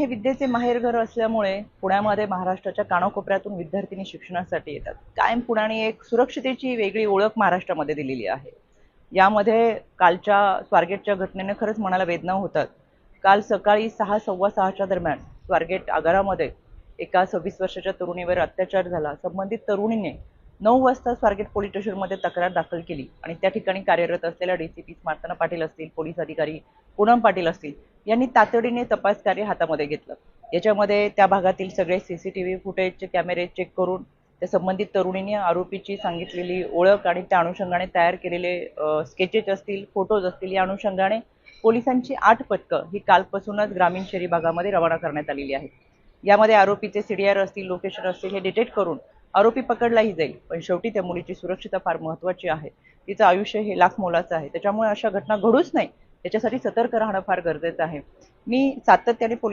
हे विद्येचे माहेरघर असल्यामुळे पुण्यामध्ये महाराष्ट्राच्या कानाकोपऱ्यातून विद्यार्थिनी शिक्षणासाठी येतात. कायम पुण्याने एक सुरक्षितेची वेगळी ओळख महाराष्ट्रामध्ये दिलेली आहे. यामध्ये कालच्या स्वारगेटच्या घटनेने खरंच मनाला वेदना होतात. काल सकाळी 6 सव्वा 6च्या दरम्यान स्वारगेट आगारामध्ये एका 26 वर्षाच्या तरुणीवर अत्याचार झाला. संबंधित तरुणीने 9 वाजता स्वारगेट पोलीस स्टेशनमध्ये तक्रार दाखल केली आणि त्या ठिकाणी कार्यरत असलेल्या डीसीपी स्मार्तना पाटील असतील, पोलीस अधिकारी पूनम पाटील असतील यांनी तातडीने तपास कार्य हातामध्ये घेतलं. याच्यामध्ये त्या भागातील सगळे सीसीटीव्ही फुटेजचे कॅमेरे चेक करून त्या संबंधित तरुणीने आरोपीची सांगितलेली ओळख आणि त्या अनुषंगाने तयार केलेले स्केचेस असतील, फोटोज असतील, या अनुषंगाने पोलिसांची 8 पथकं ही कालपासूनच ग्रामीण शहरी भागामध्ये रवाना करण्यात आलेली आहेत. यामध्ये आरोपीचे सीडीआर असतील, लोकेशन असतील हे डिटेक्ट करून आरोपी पकडलाही जाईल. पण शेवटी त्या मुलीची सुरक्षितता फार महत्त्वाची आहे. तिचं आयुष्य हे लाख मोलाचं आहे. त्याच्यामुळे अशा घटना घडूच नाही याच्यासाठी सतर्क राहणं फार गरजेचं आहे. मी सातत्याने